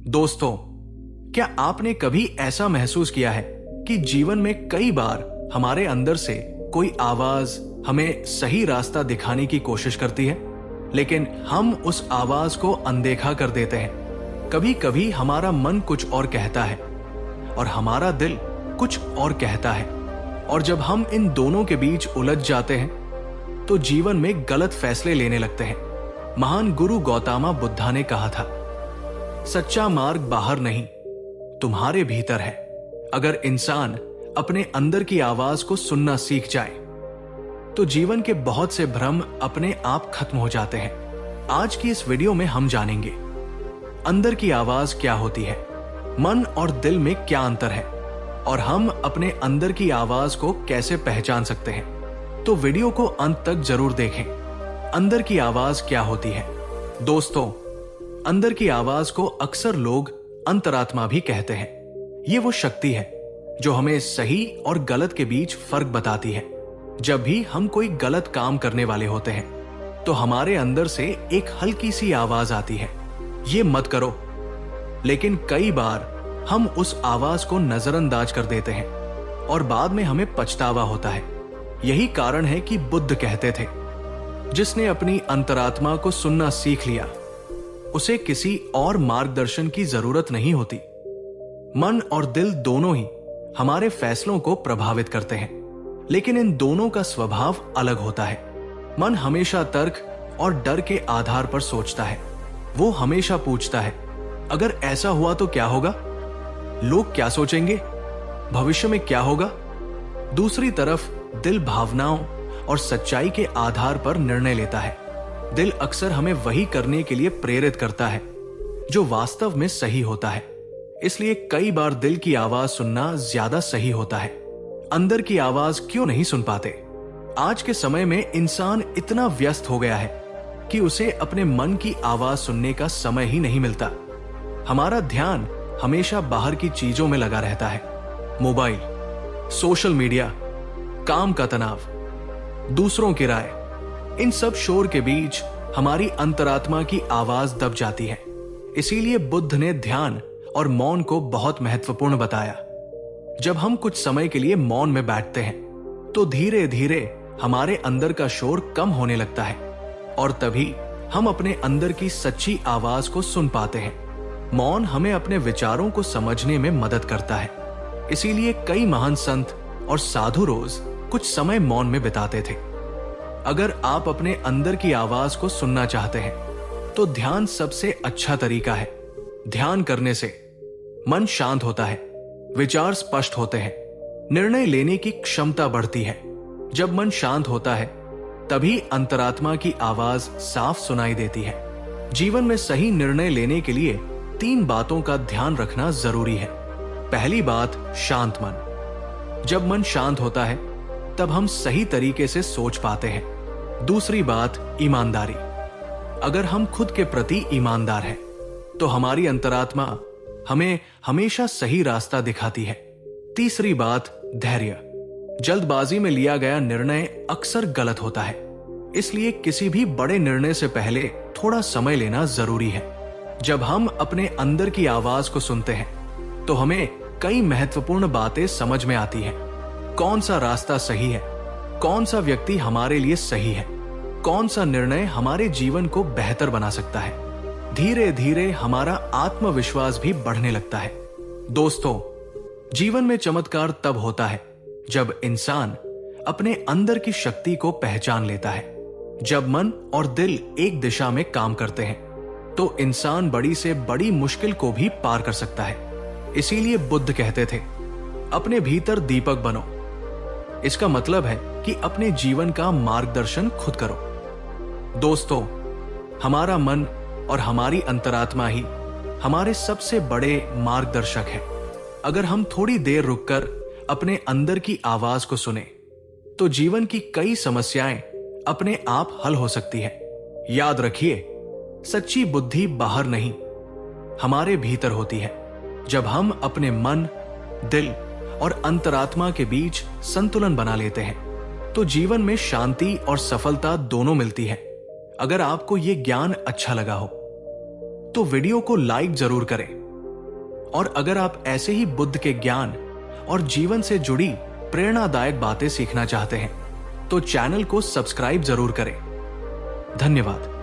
दोस्तों, क्या आपने कभी ऐसा महसूस किया है कि जीवन में कई बार हमारे अंदर से कोई आवाज हमें सही रास्ता दिखाने की कोशिश करती है, लेकिन हम उस आवाज को अनदेखा कर देते हैं। कभी कभी हमारा मन कुछ और कहता है और हमारा दिल कुछ और कहता है, और जब हम इन दोनों के बीच उलझ जाते हैं तो जीवन में गलत फैसले लेने लगते हैं। महान गुरु गौतम बुद्धा ने कहा था, सच्चा मार्ग बाहर नहीं, तुम्हारे भीतर है। अगर इंसान अपने अंदर की आवाज को सुनना सीख जाए तो जीवन के बहुत से भ्रम अपने आप खत्म हो जाते हैं। आज की इस वीडियो में हम जानेंगे अंदर की आवाज क्या होती है, मन और दिल में क्या अंतर है, और हम अपने अंदर की आवाज को कैसे पहचान सकते हैं। तो वीडियो को अंत तक जरूर देखें। अंदर की आवाज क्या होती है? दोस्तों, अंदर की आवाज को अक्सर लोग अंतरात्मा भी कहते हैं। ये वो शक्ति है जो हमें सही और गलत के बीच फर्क बताती है। जब भी हम कोई गलत काम करने वाले होते हैं तो हमारे अंदर से एक हल्की सी आवाज आती है, ये मत करो। लेकिन कई बार हम उस आवाज को नजरअंदाज कर देते हैं और बाद में हमें पछतावा होता है। यही कारण है कि बुद्ध कहते थे, जिसने अपनी अंतरात्मा को सुनना सीख लिया उसे किसी और मार्गदर्शन की जरूरत नहीं होती। मन और दिल दोनों ही हमारे फैसलों को प्रभावित करते हैं, लेकिन इन दोनों का स्वभाव अलग होता है। मन हमेशा तर्क और डर के आधार पर सोचता है। वो हमेशा पूछता है, अगर ऐसा हुआ तो क्या होगा? लोग क्या सोचेंगे? भविष्य में क्या होगा? दूसरी तरफ दिल भावनाओं और सच्चाई के आधार पर निर्णय लेता है। दिल अक्सर हमें वही करने के लिए प्रेरित करता है जो वास्तव में सही होता है। इसलिए कई बार दिल की आवाज सुनना ज्यादा सही होता है। अंदर की आवाज क्यों नहीं सुन पाते? आज के समय में इंसान इतना व्यस्त हो गया है कि उसे अपने मन की आवाज सुनने का समय ही नहीं मिलता। हमारा ध्यान हमेशा बाहर की चीजों में लगा रहता है। मोबाइल, सोशल मीडिया, काम का तनाव, दूसरों की राय, इन सब शोर के बीच हमारी अंतरात्मा की आवाज दब जाती है। इसीलिए बुद्ध ने ध्यान और मौन को बहुत महत्वपूर्ण बताया। जब हम कुछ समय के लिए मौन में बैठते हैं तो धीरे धीरे हमारे अंदर का शोर कम होने लगता है, और तभी हम अपने अंदर की सच्ची आवाज को सुन पाते हैं। मौन हमें अपने विचारों को समझने में मदद करता है। इसीलिए कई महान संत और साधु रोज कुछ समय मौन में बिताते थे। अगर आप अपने अंदर की आवाज को सुनना चाहते हैं तो ध्यान सबसे अच्छा तरीका है। ध्यान करने से मन शांत होता है, विचार स्पष्ट होते हैं, निर्णय लेने की क्षमता बढ़ती है। जब मन शांत होता है तभी अंतरात्मा की आवाज साफ सुनाई देती है। जीवन में सही निर्णय लेने के लिए 3 बातों का ध्यान रखना जरूरी है। पहली बात, शांत मन। जब मन शांत होता है तब हम सही तरीके से सोच पाते हैं। दूसरी बात, ईमानदारी। अगर हम खुद के प्रति ईमानदार हैं तो हमारी अंतरात्मा हमें हमेशा सही रास्ता दिखाती है। तीसरी बात, धैर्य। जल्दबाजी में लिया गया निर्णय अक्सर गलत होता है, इसलिए किसी भी बड़े निर्णय से पहले थोड़ा समय लेना जरूरी है। जब हम अपने अंदर की आवाज को सुनते हैं तो हमें कई महत्वपूर्ण बातें समझ में आती हैं। कौन सा रास्ता सही है, कौन सा व्यक्ति हमारे लिए सही है, कौन सा निर्णय हमारे जीवन को बेहतर बना सकता है। धीरे धीरे हमारा आत्मविश्वास भी बढ़ने लगता है। दोस्तों, जीवन में चमत्कार तब होता है जब इंसान अपने अंदर की शक्ति को पहचान लेता है। जब मन और दिल एक दिशा में काम करते हैं तो इंसान बड़ी से बड़ी मुश्किल को भी पार कर सकता है। इसीलिए बुद्ध कहते थे, अपने भीतर दीपक बनो। इसका मतलब है कि अपने जीवन का मार्गदर्शन खुद करो। दोस्तों, हमारा मन और हमारी अंतरात्मा ही हमारे सबसे बड़े मार्गदर्शक है। अगर हम थोड़ी देर रुककर अपने अंदर की आवाज को सुने तो जीवन की कई समस्याएं अपने आप हल हो सकती है। याद रखिए, सच्ची बुद्धि बाहर नहीं, हमारे भीतर होती है। जब हम अपने मन, दिल और अंतरात्मा के बीच संतुलन बना लेते हैं तो जीवन में शांति और सफलता दोनों मिलती है। अगर आपको यह ज्ञान अच्छा लगा हो तो वीडियो को लाइक जरूर करें और अगर आप ऐसे ही बुद्ध के ज्ञान और जीवन से जुड़ी प्रेरणादायक बातें सीखना चाहते हैं तो चैनल को सब्सक्राइब जरूर करें। धन्यवाद।